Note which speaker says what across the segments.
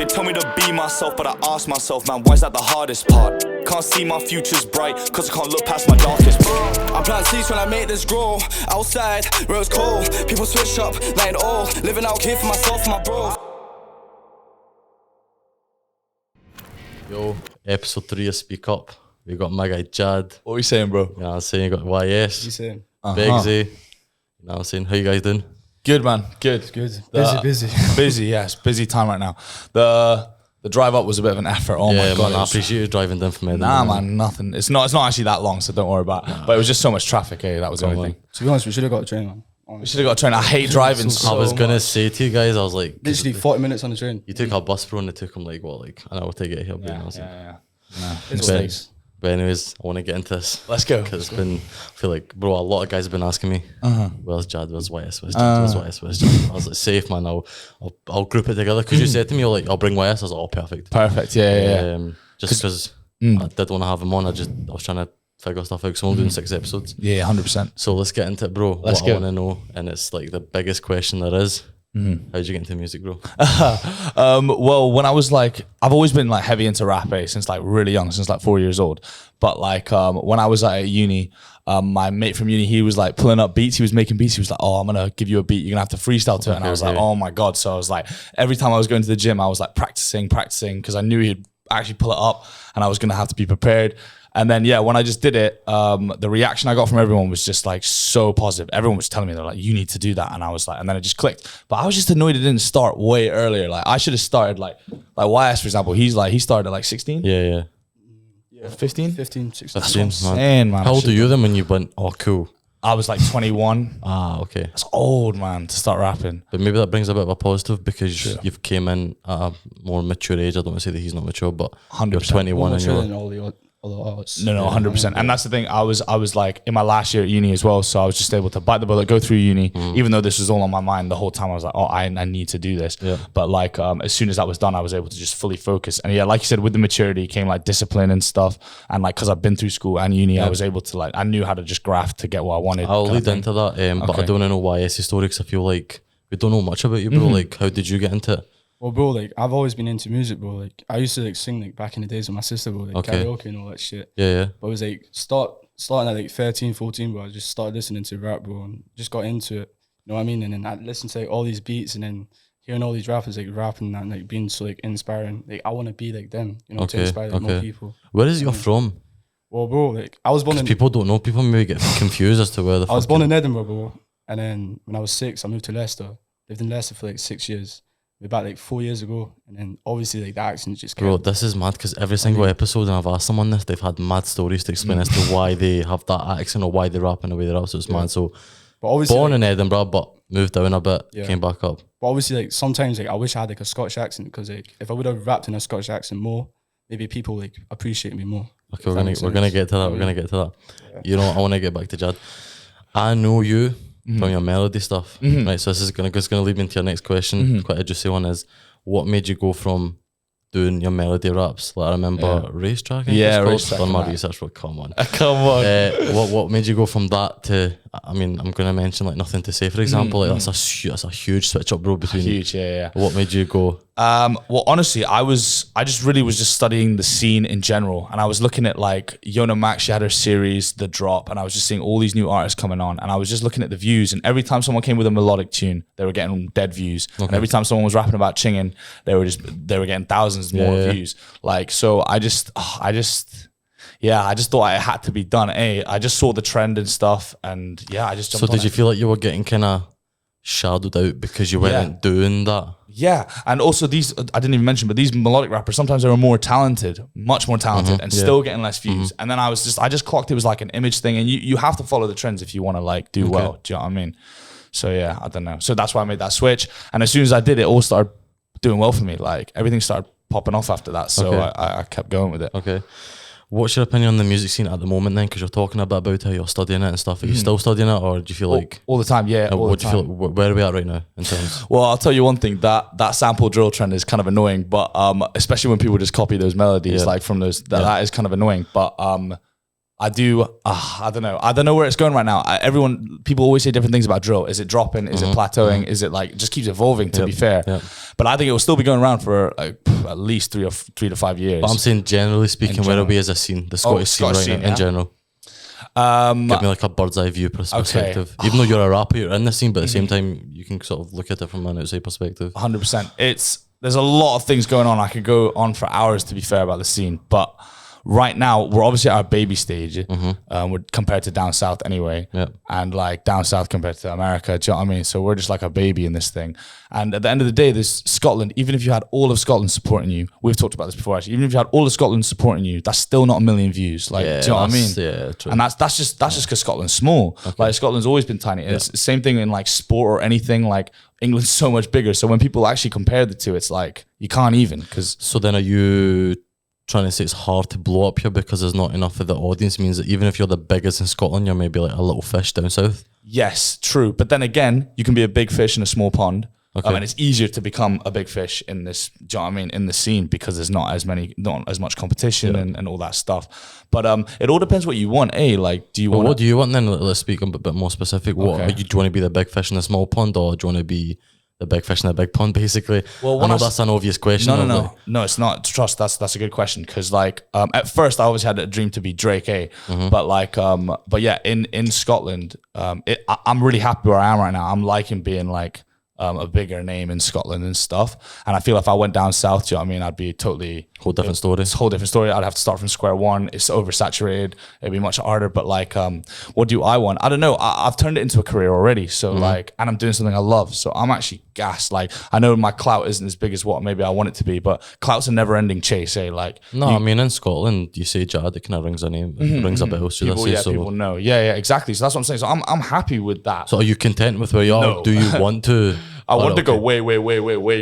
Speaker 1: They tell me to be myself, but I ask myself, man, why is that the hardest part? Can't see my future's bright, cause I can't look past my darkest part.
Speaker 2: I'm planting seeds when I make this grow. Outside, where it's cold, people switch up, like all. Living out here for myself and my bros.
Speaker 3: Yo, episode 3 of Speak Up. We got my guy Jaad.
Speaker 4: What are you saying, bro?
Speaker 3: You know what I'm saying? You got YS.
Speaker 2: What you saying?
Speaker 3: Bigsy. You know what I'm saying? How you guys doing?
Speaker 4: Good, man. Good. Busy, yes. Busy time right now. The drive up was a bit of an effort. Oh
Speaker 3: yeah,
Speaker 4: my god.
Speaker 3: Man, I appreciate you driving down from Edinburgh.
Speaker 4: Nah, man, nothing. It's not actually that long, so don't worry about it. But it was just so much traffic, eh? That was the only thing.
Speaker 2: To be honest, we should have got a train, man.
Speaker 4: We should have got a train. I hate driving so
Speaker 3: I was gonna
Speaker 4: much.
Speaker 3: say to you guys, I was like,
Speaker 2: Literally 40 minutes on the train.
Speaker 3: you took a bus, bro, and it took them like an hour to get here.
Speaker 4: Yeah. Nah,
Speaker 3: But, but anyways, I want to get into this.
Speaker 4: Let's go.
Speaker 3: Because it's been, I feel like, bro, a lot of guys have been asking me, where's Jaad, where's YS, where's Jaad, where's YS, where's Jaad? I was like, safe, man, I'll group it together. Because you said to me, like, I'll bring YS. I was like, oh, perfect.
Speaker 4: Perfect, yeah.
Speaker 3: Just because I did want to have him on, I was trying to figure stuff out, because I'm only doing 6 episodes.
Speaker 4: Yeah, 100%.
Speaker 3: So let's get into it, bro.
Speaker 4: Let's
Speaker 3: what
Speaker 4: go.
Speaker 3: I want to know, and it's like the biggest question there is, how'd you get into music, bro?
Speaker 4: Well, when I was like, I've always been like heavy into rap, since like really young, since like 4 years old. But like when I was at uni, my mate from uni, he was like pulling up beats. He was making beats. He was like, oh, I'm gonna give you a beat. You're gonna have to freestyle to it. And I was like, oh my God. So I was like, every time I was going to the gym, I was like practicing, because I knew he'd actually pull it up and I was gonna have to be prepared. And then, yeah, when I just did it, the reaction I got from everyone was just like so positive. Everyone was telling me, they're like, you need to do that. And I was like, and then it just clicked. But I was just annoyed it didn't start way earlier. Like I should have started like YS, for example. He started at like 16?
Speaker 3: Yeah.
Speaker 4: 15?
Speaker 2: 15, 16.
Speaker 4: That's what I'm saying, man.
Speaker 3: How old are you then when you went, oh, cool?
Speaker 4: I was like 21.
Speaker 3: Okay.
Speaker 4: That's old, man, to start rapping.
Speaker 3: But maybe that brings a bit of a positive, because you've came in at a more mature age. I don't want to say that he's not mature, but
Speaker 4: 100%.
Speaker 3: you're 21 and
Speaker 2: More
Speaker 3: you're...
Speaker 2: than all the arts.
Speaker 4: No, 100%. And that's the thing. I was like in my last year at uni as well, so I was just able to bite the bullet, go through uni, even though this was all on my mind the whole time. I was like, oh, I need to do this.
Speaker 3: Yeah.
Speaker 4: But like as soon as that was done, I was able to just fully focus. And yeah, like you said, with the maturity came like discipline and stuff. And like, because I've been through school and uni, I was able to like, I knew how to just graft to get what I wanted.
Speaker 3: I'll lead into that, but I don't want to know YS's story, because I feel like we don't know much about you, bro. Like, how did you get into it?
Speaker 2: Well, bro, like I've always been into music, bro. Like I used to like sing like back in the days with my sister, bro, like karaoke and all that shit.
Speaker 3: Yeah.
Speaker 2: But it was like starting at like 13, 14, bro. I just started listening to rap, bro, and just got into it. You know what I mean? And then I listened to like all these beats, and then hearing all these rappers like rapping and like being so like inspiring. Like I want to be like them, you know, to inspire like, more people.
Speaker 3: Where is you from?
Speaker 2: Well, bro, like I was born in...
Speaker 3: People don't know. People maybe get confused as to where the fuck...
Speaker 2: I was born in Edinburgh, bro. And then when I was 6, I moved to Leicester. Lived in Leicester for like 6 years. About like 4 years ago, and then obviously like the accent just came.
Speaker 3: Bro, this is mad, because every single episode, and I've asked someone this, they've had mad stories to explain as to why they have that accent or why they rap in the way they rap. So it's mad. So
Speaker 2: but obviously,
Speaker 3: born
Speaker 2: like,
Speaker 3: in Edinburgh, but moved down a bit, came back up.
Speaker 2: But obviously, like sometimes like I wish I had like a Scottish accent, because like if I would have rapped in a Scottish accent more, maybe people like appreciate me more.
Speaker 3: Okay, we're gonna get to that. We're gonna get to that. Yeah. You know, I want to get back to Jaad. I know you from your melody stuff, right? So this is gonna lead me into your next question. Quite a juicy one is, what made you go from doing your melody raps? Like I remember Racetrack.
Speaker 4: Racetrack.
Speaker 3: Done my research for. Come on. What made you go from that to? I mean, I'm gonna mention like Nothing to Say, for example. Like that's a huge switch up, bro. Between
Speaker 4: huge, yeah.
Speaker 3: What made you go?
Speaker 4: Well, honestly, I just really was just studying the scene in general, and I was looking at like Yona Max. She had her series, The Drop, and I was just seeing all these new artists coming on, and I was just looking at the views. And every time someone came with a melodic tune, they were getting dead views. And every time someone was rapping about chinging, they were getting thousands more views. Like so, I just thought it had to be done. I just saw the trend and stuff, and I just jumped on
Speaker 3: did you feel like you were getting kind of shadowed out because you weren't doing that?
Speaker 4: Yeah, and also these, I didn't even mention, but these melodic rappers, sometimes they were more talented, much more talented, and still getting less views. And then I just clocked it was like an image thing, and you have to follow the trends if you want to like do well. Do you know what I mean? So yeah, I don't know. So that's why I made that switch. And as soon as I did, it all started doing well for me. Like everything started popping off after that. So I kept going with it.
Speaker 3: Okay. What's your opinion on the music scene at the moment then? Because you're talking a bit about how you're studying it and stuff. Are you still studying it, or do you feel like...
Speaker 4: All the time, yeah.
Speaker 3: What do you feel, where are we at right now in terms?
Speaker 4: Well, I'll tell you one thing, that sample drill trend is kind of annoying, but especially when people just copy those melodies like from those, that is kind of annoying. But I do. I don't know. I don't know where it's going right now. People always say different things about drill. Is it dropping? Is it plateauing? Is it like it just keeps evolving? To be fair, but I think it will still be going around for like, at least 3 to 5 years.
Speaker 3: But I'm saying generally speaking, where it'll be as a scene, the Scottish scene right now, in general. Give me like a bird's eye view perspective. Even though you're a rapper, you're in the scene, but at the same time, you can sort of look at it from an outside perspective.
Speaker 4: 100%. There's a lot of things going on. I could go on for hours, to be fair, about the scene, but right now we're obviously at our baby stage. We're compared to down south anyway, and like down south compared to America. Do you know what I mean? So we're just like a baby in this thing. And at the end of the day, there's Scotland. Even if you had all of Scotland supporting you, we've talked about this before. Actually, even if you had all of Scotland supporting you, that's still not 1 million views. Like, do you know what I mean?
Speaker 3: Yeah, true.
Speaker 4: And that's just because Scotland's small. Like Scotland's always been tiny. It's the same thing in like sport or anything. Like England's so much bigger. So when people actually compare the two, it's like you can't even. Because
Speaker 3: so then, are you trying to say it's hard to blow up here because there's not enough of the audience? It means that even if you're the biggest in Scotland, you're maybe like a little fish down south.
Speaker 4: Yes, true. But then again, you can be a big fish in a small pond. And it's easier to become a big fish in this, do you know what I mean, in the scene, because there's not as much competition and all that stuff. But it all depends what you want, Like, do you want?
Speaker 3: What do you want then? Let's speak a bit more specific. What do you want to be, the big fish in the small pond, or do you want to be the big fish in the big pond, basically? Well, I know that's an obvious question.
Speaker 4: No, it's not. Trust, that's a good question, because like at first I always had a dream to be Drake, but like but yeah, in Scotland, I'm really happy where I am right now. I'm liking being like a bigger name in Scotland and stuff, and I feel if I went down south, do you know what I mean, I'd be totally
Speaker 3: whole different story.
Speaker 4: It's a whole different story. I'd have to start from square one. It's oversaturated. It'd be much harder. But like, what do I want? I don't know. I've turned it into a career already. So like, and I'm doing something I love. So I'm actually gassed. Like, I know my clout isn't as big as what maybe I want it to be, but clout's a never-ending chase. Like,
Speaker 3: I mean, in Scotland, you say Jaad, it kind of rings a name, rings a bell.
Speaker 4: People know. Yeah, exactly. So that's what I'm saying. So I'm happy with that.
Speaker 3: So are you content with where you are?
Speaker 4: No.
Speaker 3: Do you want to?
Speaker 4: I want to go way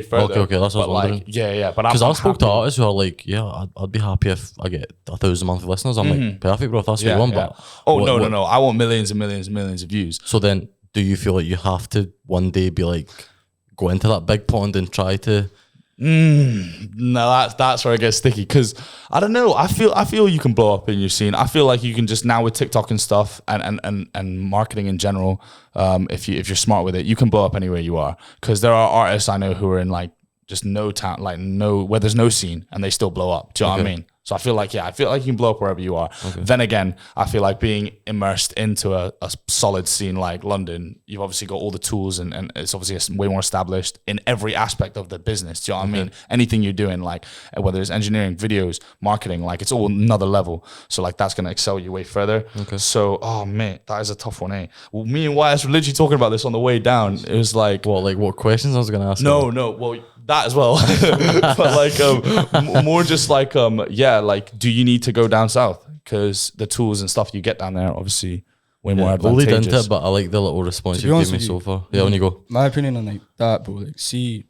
Speaker 4: further.
Speaker 3: Okay, that's what I was wondering.
Speaker 4: Like, yeah. But
Speaker 3: because I spoke to artists who are like, I'd be happy if I get 1,000 monthly listeners. I'm like, perfect, bro. If that's what you want. But
Speaker 4: no. I want millions and millions and millions of views.
Speaker 3: So then, do you feel like you have to one day be like, go into that big pond and try to?
Speaker 4: No, that's where it gets sticky, because I don't know. I feel you can blow up in your scene. I feel like you can just, now with TikTok and stuff and marketing in general, if you're smart with it, you can blow up anywhere you are. Because there are artists I know who are in like just no town, like where there's no scene, and they still blow up. Do you know what I mean? So I feel like you can blow up wherever you are. Then again, I feel like being immersed into a solid scene like London, you've obviously got all the tools, and it's obviously way more established in every aspect of the business. Do you know what I mean? Anything you're doing, like whether it's engineering, videos, marketing, like it's all another level. So like that's going to excel you way further. So, oh mate, that is a tough one, Well, me and YS were literally talking about this on the way down. It was like,
Speaker 3: what questions I was going to ask?
Speaker 4: No, well, that as well. But like more just like like, do you need to go down south? Because the tools and stuff you get down there obviously way more advantageous.
Speaker 3: We'll lead into it, but I like the little response you gave me so far. Yeah, when you go.
Speaker 2: My opinion on like that, bro. Like, see,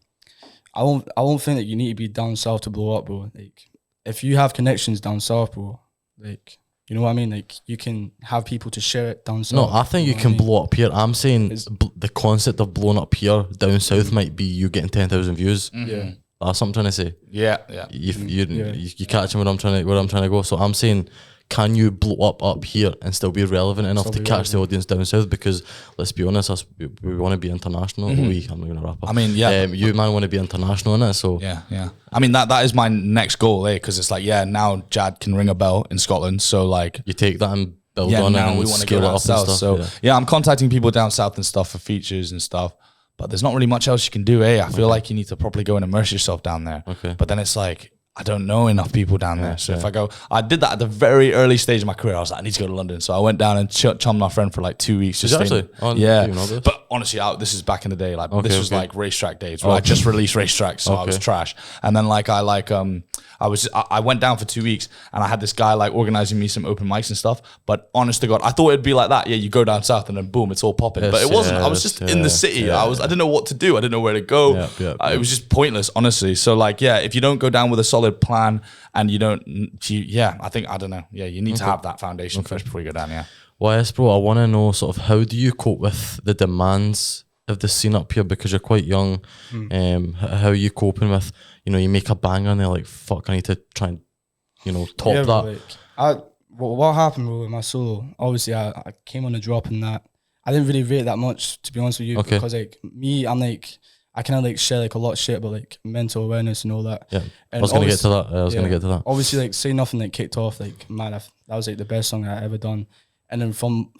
Speaker 2: I won't think that you need to be down south to blow up, bro. Like, if you have connections down south, bro, like, you know what I mean? Like, you can have people to share it down south.
Speaker 3: No, I think you can blow up here. I'm saying the concept of blowing up here down south might be you getting 10,000 views.
Speaker 2: Yeah.
Speaker 3: That's what I'm trying to say.
Speaker 4: Yeah.
Speaker 3: You catching where I'm trying to go. So I'm saying, can you blow up here and still be relevant enough to catch the audience down south? Because let's be honest, we want to be international. I'm not going to wrap up.
Speaker 4: I mean,
Speaker 3: you man want to be international in it. So
Speaker 4: yeah. I mean that is my next goal, because it's like now Jaad can ring a bell in Scotland. So like
Speaker 3: you take that and build on it and
Speaker 4: we want to
Speaker 3: scale
Speaker 4: go
Speaker 3: it
Speaker 4: down
Speaker 3: up
Speaker 4: south.
Speaker 3: and stuff.
Speaker 4: So I'm contacting people down south and stuff for features and stuff. But there's not really much else you can do, I feel like you need to properly go and immerse yourself down there. But then it's like, I don't know enough people down there. So if I did that at the very early stage of my career. I was like, I need to go to London. So I went down and chummed my friend for like 2 weeks. Just
Speaker 3: actually?
Speaker 4: But honestly, this is back in the day. Like this was like racetrack days where I just released racetrack. So I was trash. And then I went down for 2 weeks and I had this guy like organizing me some open mics and stuff. But honest to God, I thought it'd be like that. Yeah, you go down south and then boom, it's all popping. But it wasn't. I was just in the city. I didn't know what to do. I didn't know where to go. It was just pointless, honestly. So like, if you don't go down with a solid plan and you don't, I don't know. Yeah, you need to have that foundation first before you go down. Yeah.
Speaker 3: YS, bro, I want to know sort of, how do you cope with the demands of the scene up here, because you're quite young? How are you coping with, you make a banger and they're like, fuck, I need to try and, top that.
Speaker 2: Like, what happened, bro, with my solo? Obviously, I came on the drop and that. I didn't really rate that much, to be honest with you,
Speaker 3: Okay.
Speaker 2: because like me, I'm like, I kind of like share like a lot of shit about like mental awareness and all that.
Speaker 3: Yeah,
Speaker 2: And
Speaker 3: I was gonna get to
Speaker 2: obviously-
Speaker 3: that. I was gonna get to that.
Speaker 2: Obviously, like Say Nothing like kicked off like mad. That was like the best song I ever done. And then from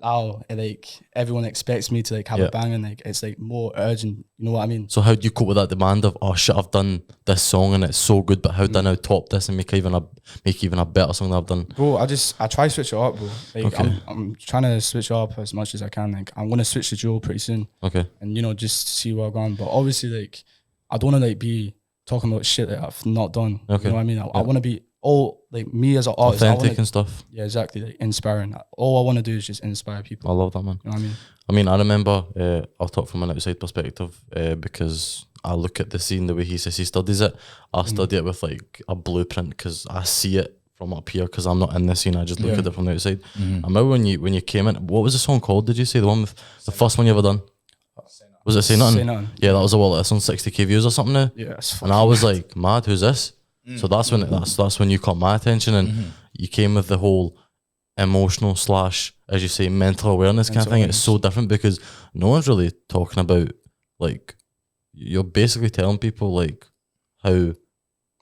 Speaker 2: now, like everyone expects me to like have
Speaker 3: Yeah.
Speaker 2: a bang, and like it's like more urgent. You know what I mean?
Speaker 3: So how do you cope with that demand of, oh shit, I've done this song and it's so good, but how do I now top this and make even a better song that I've done?
Speaker 2: Bro, I try to switch it up, bro. Like
Speaker 3: Okay.
Speaker 2: I'm trying to switch it up as much as I can. Like I'm gonna switch the drill pretty soon,
Speaker 3: Okay.
Speaker 2: and just see where I'm going. But obviously, like I don't wanna like be talking about shit that I've not done.
Speaker 3: Okay.
Speaker 2: You know what I mean? I wanna be all like me as an artist. I
Speaker 3: Authentic
Speaker 2: wanna,
Speaker 3: and stuff.
Speaker 2: yeah, exactly. Like inspiring. All I wanna do is just inspire people.
Speaker 3: I love that, man.
Speaker 2: You know what I mean?
Speaker 3: I mean, I remember, I'll talk from an outside perspective because I look at the scene the way he says he studies it. I study it with like a blueprint because I see it from up here because I'm not in the scene. I just look at it from the outside. I remember when you came in, what was the song called? Did you say the one with the first one you ever done? Was it Say Nothing?
Speaker 2: Say Nothing.
Speaker 3: Yeah, that was a wallet. It's on 60k views or something now.
Speaker 2: Yeah, it's
Speaker 3: And I was like, mad, who's this? So that's when that's when you caught my attention and you came with the whole emotional / as you say, mental awareness kind of thing. It's so different because no one's really talking about, like, you're basically telling people like how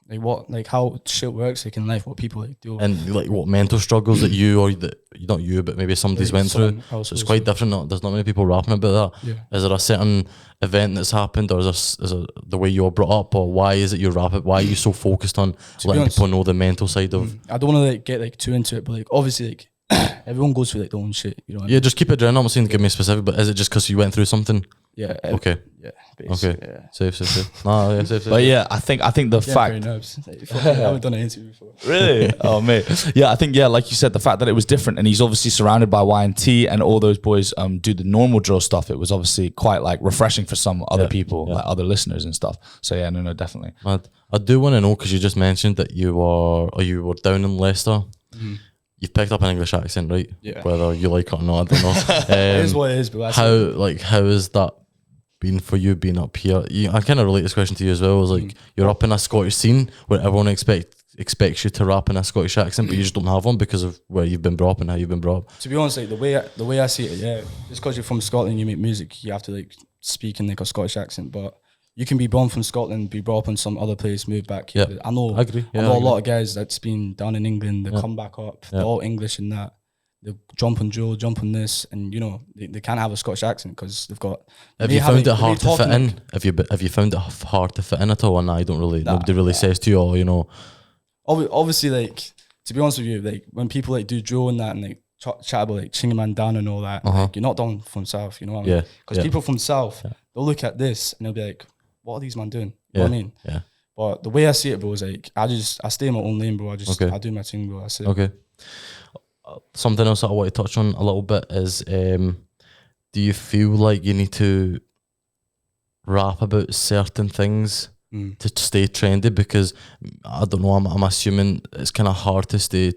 Speaker 2: like how shit works like in life, what people like do.
Speaker 3: and like what mental struggles that you or that not you but maybe somebody's
Speaker 2: Like
Speaker 3: went through.
Speaker 2: someone else
Speaker 3: So it's
Speaker 2: goes
Speaker 3: quite
Speaker 2: through.
Speaker 3: different. There's not many people rapping about that.
Speaker 2: Yeah.
Speaker 3: Is there a certain event that's happened, or is it the way you're brought up, or why is it you rap it? Why are you so focused on letting
Speaker 2: honest-
Speaker 3: people know the mental side of?
Speaker 2: I don't want to like get like too into it, but like obviously like everyone goes through like their own shit. You know what I
Speaker 3: Yeah,
Speaker 2: mean?
Speaker 3: just keep it general. I'm not saying give me a specific, but is it just because you went through something?
Speaker 2: Yeah.
Speaker 3: Okay.
Speaker 2: Yeah.
Speaker 3: Okay.
Speaker 2: Basically, yeah.
Speaker 3: Safe. No, yeah, safe.
Speaker 4: But yeah, I think the
Speaker 2: Yeah,
Speaker 4: fact
Speaker 2: very nerves. Like, fucking, I haven't done an interview before.
Speaker 4: Really? Oh, mate. Yeah, I think, like you said, the fact that it was different and he's obviously surrounded by Y&T and all those boys do the normal drill stuff. It was obviously quite like refreshing for some other people, like other listeners and stuff. So yeah, no, definitely.
Speaker 3: Mad. I do want to know because you just mentioned that you were down in Leicester. You've picked up an English accent, right?
Speaker 2: Yeah.
Speaker 3: Whether you like it or not, I don't know.
Speaker 2: It is what it is, but that's
Speaker 3: how has that been for you being up here? I kind of relate this question to you as well. It was like you're up in a Scottish scene where everyone expects you to rap in a Scottish accent, but you just don't have one because of where you've been brought up and how you've been brought up.
Speaker 2: To be honest, like the way I see it, yeah, just because you're from Scotland, you make music, you have to like speak in like a Scottish accent. But you can be born from Scotland, be brought up in some other place, move back here.
Speaker 3: Yeah.
Speaker 2: I know.
Speaker 3: I agree. Yeah,
Speaker 2: I know
Speaker 3: I
Speaker 2: a lot
Speaker 3: agree.
Speaker 2: of guys that's been down in England. They come back up.
Speaker 3: Yeah.
Speaker 2: They're all English and that. They jump on drill, jump on this, and they can't have a Scottish accent because they've got.
Speaker 3: Have
Speaker 2: they
Speaker 3: you
Speaker 2: have,
Speaker 3: found
Speaker 2: like,
Speaker 3: it hard
Speaker 2: they
Speaker 3: to fit
Speaker 2: talking,
Speaker 3: in?
Speaker 2: like-
Speaker 3: Have you found it hard to fit in at all? And I don't really. Nobody really says to you, or
Speaker 2: Obviously, like to be honest with you, like when people like do drill and that and like chat about like Chingaman down and all that, like, you're not down from South, you know what I mean?
Speaker 3: Yeah,
Speaker 2: Because
Speaker 3: yeah.
Speaker 2: people from South, they'll look at this and they'll be like, "What are these man doing?" You know what I mean?
Speaker 3: Yeah.
Speaker 2: But the way I see it, bro, is like I stay in my own lane, bro. I do my thing, bro. That's it.
Speaker 3: Okay. Something else that I want to touch on a little bit is, do you feel like you need to rap about certain things to stay trendy? Because I don't know, I'm assuming it's kind of hard to stay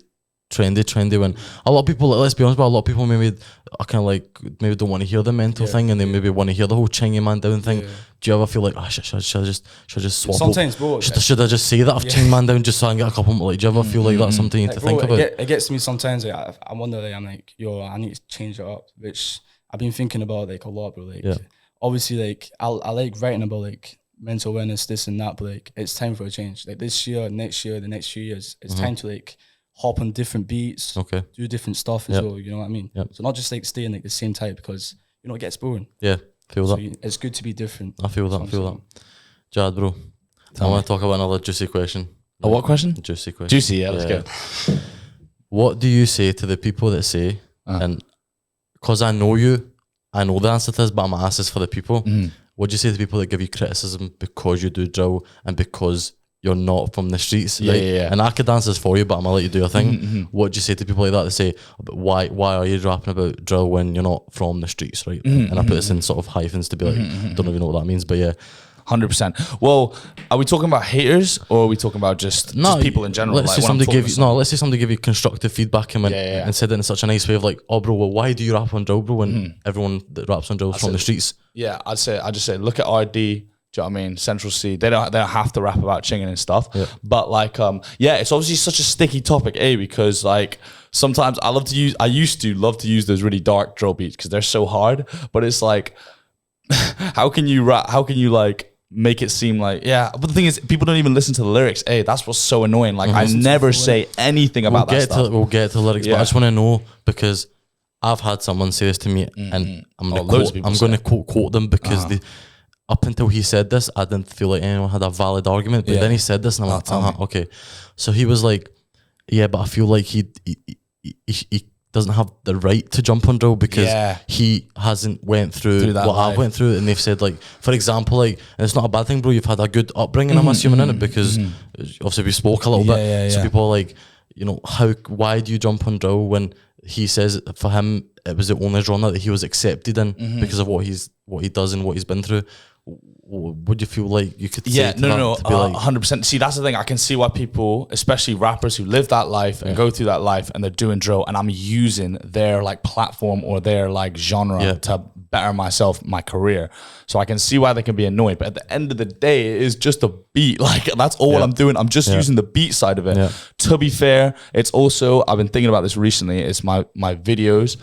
Speaker 3: trendy when a lot of people, let's be honest, but a lot of people maybe are kind of like maybe don't want to hear the mental thing and they maybe want to hear the whole Chingy man down thing. Do you ever feel like should I just swap
Speaker 2: Sometimes, bro.
Speaker 3: should I just say that I've Ching man down just so I can get a couple more? Like, do you ever feel like that's something you need
Speaker 2: Like,
Speaker 3: to think
Speaker 2: bro,
Speaker 3: about?
Speaker 2: it gets to me sometimes. Like, I wonder, like, I'm like, yo, I need to change it up, which I've been thinking about like a lot, bro. Like, obviously, like I like writing about like mental awareness, this and that, but like it's time for a change. Like this year, next year, the next few years, it's time to like hop on different beats, do different stuff as well. You know what I mean? So not just like staying like the same type because it gets boring.
Speaker 3: Yeah, feel
Speaker 2: So
Speaker 3: that.
Speaker 2: it's good to be different.
Speaker 3: I feel that. Jad, bro, I want to talk about another juicy question.
Speaker 4: A what question?
Speaker 3: Juicy question.
Speaker 4: Juicy, yeah, let's go.
Speaker 3: What do you say to the people that say, and because I know you, I know the answer to this, but I'm asking this for the people. What do you say to people that give you criticism because you do drill and because you're not from the streets?
Speaker 4: Yeah,
Speaker 3: right?
Speaker 4: yeah.
Speaker 3: And I could answer this for you, but I'm gonna let you do your thing. What do you say to people like that say, but why are you rapping about drill when you're not from the streets, right? And I put this in sort of hyphens to be like, don't even know what that means, but yeah.
Speaker 4: 100%. Well, are we talking about haters or are we talking about just people in general?
Speaker 3: Let's
Speaker 4: Like,
Speaker 3: say
Speaker 4: when I'm
Speaker 3: somebody
Speaker 4: talking
Speaker 3: give
Speaker 4: to
Speaker 3: you
Speaker 4: someone-
Speaker 3: let's say somebody give you constructive feedback and said it in such a nice way of like, oh bro, well why do you rap on drill, bro, when everyone that raps on drill is from the streets?
Speaker 4: Yeah, I'd just say look at RD, Do you know what I mean? Central C. They don't have to rap about chinging and stuff. Yeah. But like, it's obviously such a sticky topic, because like sometimes I used to love to use those really dark drill beats because they're so hard. But it's like, how can you rap? How can you like make it seem like, but the thing is, people don't even listen to the lyrics. That's what's so annoying. Like I never say anything about that stuff.
Speaker 3: We'll get to the lyrics, but I just want to know, because I've had someone say this to me, and I'm going to quote them because they, up until he said this, I didn't feel like anyone had a valid argument. But then he said this, and I'm like, okay. So he was like, but I feel like he doesn't have the right to jump on drill because he hasn't went through what I went through. And they've said, like, for example, like, and it's not a bad thing, bro, you've had a good upbringing, I'm assuming, in it, because obviously we spoke a little bit. So people are like, you know, why do you jump on drill when he says for him it was the only genre that he was accepted in because of what he does and what he's been through? Would you feel like you could say
Speaker 4: no, 100%. See, that's the thing. I can see why people, especially rappers who live that life and go through that life, and they're doing drill, and I'm using their like platform or their like genre to better myself, my career. So I can see why they can be annoyed. But at the end of the day, it is just a beat. Like that's all I'm doing. I'm just using the beat side of it. To be fair, it's also, I've been thinking about this recently, it's my videos.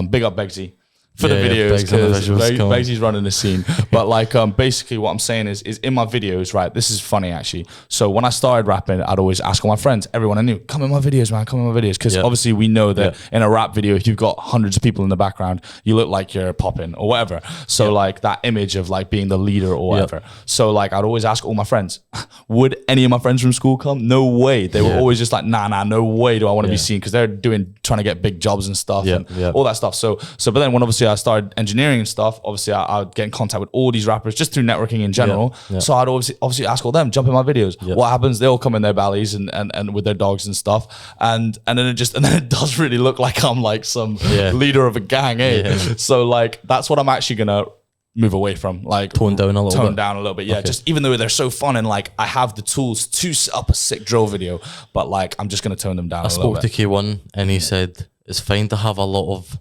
Speaker 4: Big up Begsy for the videos, because Begsy's running the scene. But like basically what I'm saying is in my videos, right, this is funny actually. So when I started rapping, I'd always ask all my friends, everyone I knew, come in my videos, man, come in my videos. Because obviously we know that in a rap video, if you've got hundreds of people in the background, you look like you're popping or whatever. So like that image of like being the leader or whatever. So like I'd always ask all my friends, would any of my friends from school come? No way. They were always just like, nah, no way do I want to be seen, because they're trying to get big jobs and stuff and all that stuff. So but then when obviously I started engineering and stuff, obviously I would get in contact with all these rappers just through networking in general. So I'd obviously ask all them, jump in my videos. What happens? They all come in their valleys and with their dogs and stuff, and then it does really look like I'm like some leader of a gang, So like that's what I'm actually gonna move away from, like
Speaker 3: tone down a little bit.
Speaker 4: Just even though they're so fun and like I have the tools to set up a sick drill video, but like I'm just gonna tone them down a little bit.
Speaker 3: I spoke to K1 and he said it's fine to have a lot of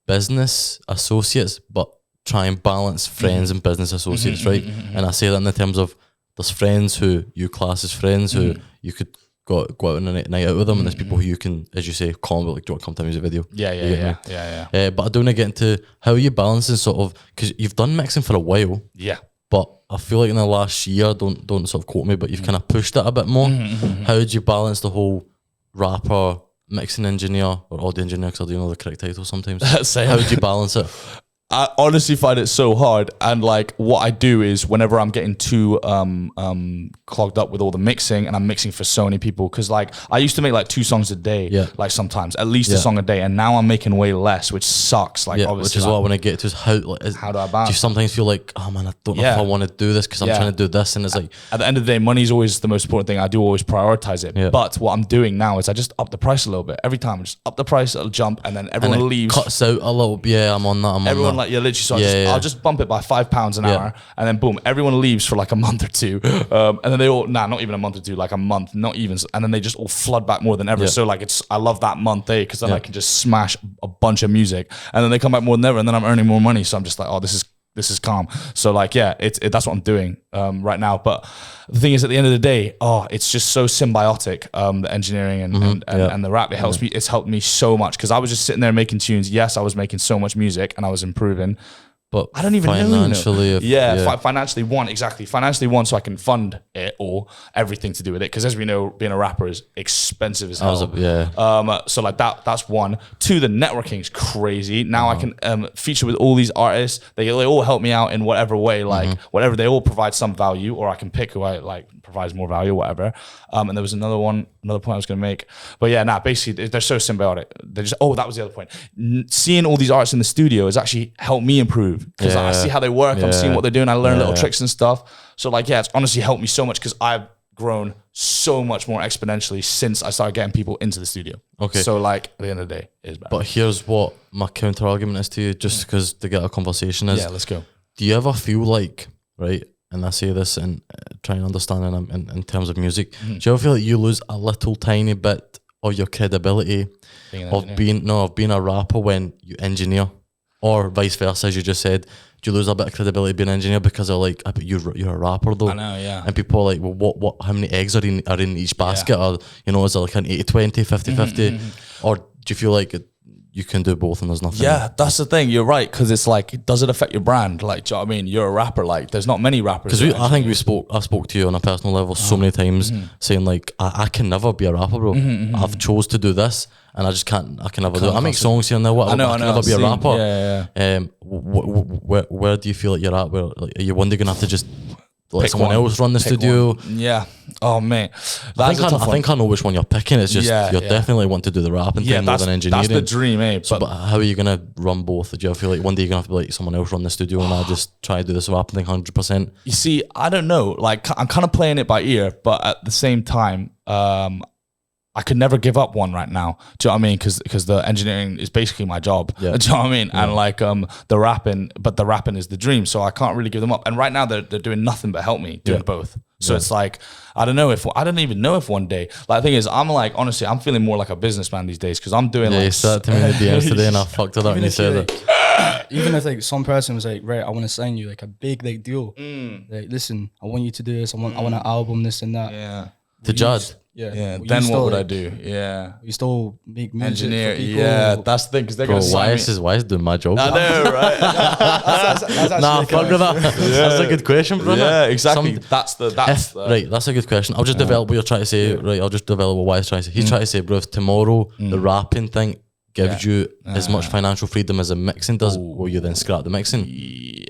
Speaker 3: business associates, but try and balance friends and business associates, right? And I say that in the terms of there's friends who you class as friends who you could go out on a night out with them, and there's people who you can, as you say, call them, like, do you want to come to a music video? But I do want to get into how are you balancing sort of, because you've done mixing for a while, but I feel like in the last year, don't sort of quote me, but you've kind of pushed it a bit more. How did you balance the whole rapper, mixing engineer, or audio engineer, because I do know the correct title sometimes? How did you balance it?
Speaker 4: I honestly find it so hard, and like what I do is whenever I'm getting too clogged up with all the mixing, and I'm mixing for so many people, because like I used to make like 2 songs a day, like sometimes at least a song a day, and now I'm making way less, which sucks. Like obviously,
Speaker 3: which is what I want to get to, is how do I balance? Do you sometimes feel like, oh man, I don't know if I want to do this because I'm trying to do this, and it's like
Speaker 4: at the end of the day, money's always the most important thing. I do always prioritize it, but what I'm doing now is I just up the price a little bit every time. I just up the price, it'll jump, and then everyone leaves.
Speaker 3: Cuts out a little. I'm on that.
Speaker 4: Everyone like literally. So I'll just bump it by £5 an hour, and then boom, everyone leaves for like a month or 2, and then they all not even a month or 2, like a month, not even, and then they just all flood back more than ever. So like I love that month, because then I can just smash a bunch of music, and then they come back more than ever, and then I'm earning more money. So I'm just like, oh, this is calm. So like that's what I'm doing right now. But the thing is, at the end of the day, it's just so symbiotic, the engineering and the rap. It's helped me so much, because I was just sitting there making tunes. Yes, I was making so much music and I was improving, but I don't even
Speaker 3: financially
Speaker 4: know. Financially one, so I can fund it or everything to do with it, because as we know, being a rapper is expensive as hell. So like that's 1. 2, the networking is crazy. Now I can feature with all these artists. They all help me out in whatever way, like whatever, they all provide some value, or I can pick who I like provides more value, whatever. And there was another point I was going to make, but basically they're so symbiotic. They're just, that was the other point. Seeing all these artists in the studio has actually helped me improve, because I see how they work. I'm seeing what they're doing. I learn little tricks and stuff. So like, it's honestly helped me so much, because I've grown so much more exponentially since I started getting people into the studio. Okay. So like at the end of the day, it is bad.
Speaker 3: But here's what my counter argument is to you, just because to get a conversation is.
Speaker 4: Yeah, let's go.
Speaker 3: Do you ever feel like, right, and I say this and try and understand in terms of music, do you ever feel like you lose a little tiny bit of your credibility of being a rapper when you engineer? Or vice versa, as you just said, do you lose a bit of credibility being an engineer because they're like, but you're a rapper though?
Speaker 4: I know, yeah.
Speaker 3: And people are like, well, what? How many eggs are in each basket? Or, you know, is it like an 80-20, 50-50? Or do you feel like you can do both and there's nothing?
Speaker 4: Yeah, that's the thing. You're right, because it's like, does it affect your brand? Like, do you know what I mean? You're a rapper. Like, there's not many rappers.
Speaker 3: Because I think I spoke to you on a personal level so many times, saying like, I can never be a rapper, bro. I've chose to do this, and I just can't. I can never do it. I make songs here and there. What? I can never be a rapper.
Speaker 4: Yeah.
Speaker 3: Where do you feel like you're at? Where like, are you one day gonna have to just let
Speaker 4: Pick
Speaker 3: someone
Speaker 4: one.
Speaker 3: else run the
Speaker 4: Pick
Speaker 3: studio?
Speaker 4: one. Yeah. Oh man,
Speaker 3: I think I know which one you're picking. It's just you're definitely want to do the rapping thing more than engineering.
Speaker 4: That's the dream, eh?
Speaker 3: So, but how are you gonna run both? Do you feel like one day you're gonna have to be like someone else run the studio and I just try to do this rapping thing 100%?
Speaker 4: You see, I don't know. Like, I'm kind of playing it by ear, but at the same time, I could never give up one right now. Do you know what I mean? Because the engineering is basically my job.
Speaker 3: Yeah.
Speaker 4: Do you know what I mean? Yeah. And like the rapping is the dream. So I can't really give them up. And right now they're doing nothing but help me doing both. So it's like, I don't even know if one day, like the thing is, I'm like, honestly, I'm feeling more like a businessman these days because I'm doing
Speaker 3: you said that to me in the DMs today and I fucked it up and you said it.
Speaker 2: Even if like some person was like, right, I want to sign you like a big like deal. Like, listen, I want you to do this. I want an album, this and that.
Speaker 4: Yeah.
Speaker 3: To Jaad.
Speaker 2: Yeah.
Speaker 4: Then what would I do? Yeah.
Speaker 2: You still make music
Speaker 4: Engineer.
Speaker 2: for people.
Speaker 4: Yeah. That's the thing because they're going to sign me.
Speaker 3: Why is doing my job?
Speaker 4: I know, right?
Speaker 2: That's
Speaker 3: Nah, fuck with that. That's a good question, bro.
Speaker 4: Yeah, exactly. That's
Speaker 3: right. That's a good question. I'll just develop what you're trying to say. Right. I'll just develop what Wise trying to say. He's trying to say, bro, if tomorrow the rapping thing gives you as much financial freedom as the mixing does, will you then scrap the mixing?
Speaker 4: Yeah.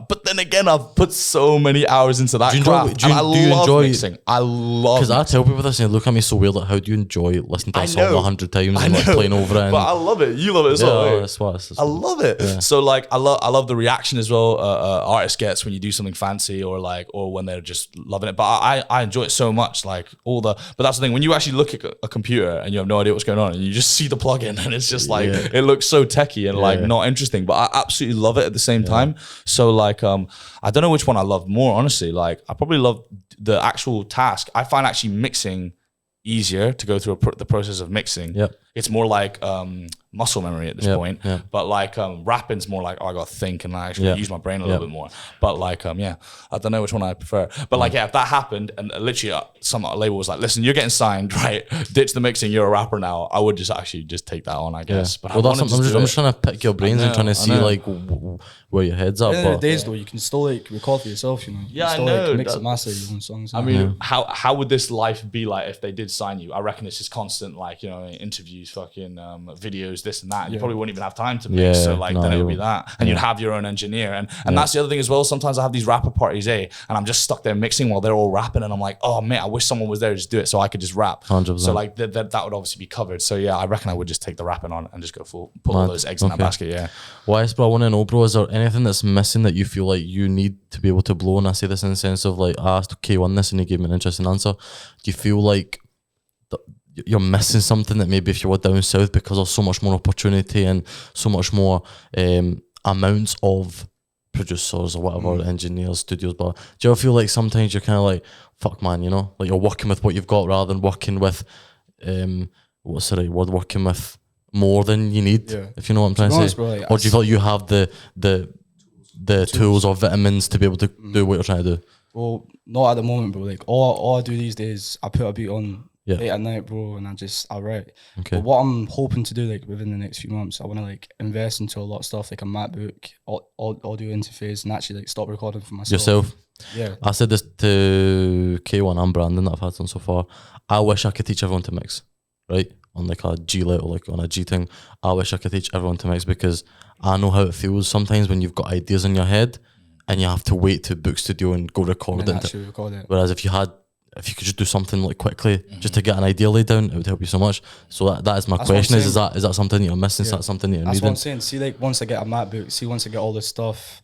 Speaker 4: But then again, I've put so many hours into that
Speaker 3: Do you
Speaker 4: craft.
Speaker 3: enjoy- do you
Speaker 4: I love
Speaker 3: enjoy-
Speaker 4: mixing. I love
Speaker 3: Because I tell people this and they look at me so weird, like, how do you enjoy listening to a song 100 times and like playing over it? And,
Speaker 4: but I love it. You love it as well.
Speaker 3: yeah,
Speaker 4: eh?
Speaker 3: that's what
Speaker 4: I love it.
Speaker 3: Yeah.
Speaker 4: So like, I love the reaction as well. Artist gets when you do something fancy or when they're just loving it. But I enjoy it so much. Like but that's the thing. When you actually look at a computer and you have no idea what's going on and you just see the plugin and it's just like it looks so techie and like not interesting. But I absolutely love it at the same time. So like I don't know which one I love more. Honestly, like I probably love the actual task. I find actually mixing easier to go through the process of mixing.
Speaker 3: Yep.
Speaker 4: It's more like muscle memory at this point.
Speaker 3: Yep.
Speaker 4: But like rapping's more like, I got to think and I actually use my brain a little bit more. But like, I don't know which one I prefer. But like, if that happened and literally some label was like, listen, you're getting signed, right? Ditch the mixing, you're a rapper now. I would just take that on, I guess. But
Speaker 3: well, I'm just trying to pick your brains and trying to see like where your head's at.
Speaker 2: At the end of the days, though, you can still like record for yourself, you know. You
Speaker 4: Yeah,
Speaker 2: can still,
Speaker 4: I know.
Speaker 2: Like, mix and master your own songs.
Speaker 4: I mean, how would this life be like if they did sign you? I reckon it's just constant, like, you know, interviews, fucking videos, this and that. And you probably wouldn't even have time to mix. So like, then it would be that, and you'd have your own engineer, and that's the other thing as well. Sometimes I have these rapper parties, and I'm just stuck there mixing while they're all rapping, and I'm like, oh man, I wish someone was there to just do it so I could just rap.
Speaker 3: 100%.
Speaker 4: So like that would obviously be covered. So yeah, I reckon I would just take the rapping on and just go put all those eggs in that basket. Yeah.
Speaker 3: Why, bro? I want to know, bro, is there anything that's missing that you feel like you need to be able to blow? And I say this in the sense of like, I asked K1 this and he gave me an interesting answer. Do you feel like you're missing something that maybe if you were down south, because there's so much more opportunity and so much more amounts of producers or whatever, engineers, studios, but do you ever feel like sometimes you're kind of like, fuck man, you know, like you're working with what you've got rather than working with what's the right word, working with more than you need, if you know what I'm trying to say?
Speaker 2: Bro, like,
Speaker 3: or do you feel like you have the tools or vitamins to be able to do what you're trying to do?
Speaker 2: Well, not at the moment, bro. Like all I do these days, I put a beat on late at night, bro, and I write.
Speaker 3: Okay.
Speaker 2: But what I'm hoping to do, like within the next few months, I want to like invest into a lot of stuff, like a MacBook, audio interface, and actually like stop recording for myself.
Speaker 3: Yourself?
Speaker 2: Yeah.
Speaker 3: I said this to K1 and Brandon that I've had on so far. I wish I could teach everyone to mix, right? On like a G level, like on a G thing. I wish I could teach everyone to mix because I know how it feels sometimes when you've got ideas in your head and you have to wait to book studio and go record it. Whereas if you could just do something like quickly, just to get an idea laid down, it would help you so much. So that is my question: is that something you're missing? Is that something you're needing?
Speaker 2: That's what I'm saying. See, like once I get a MacBook, once I get all this stuff,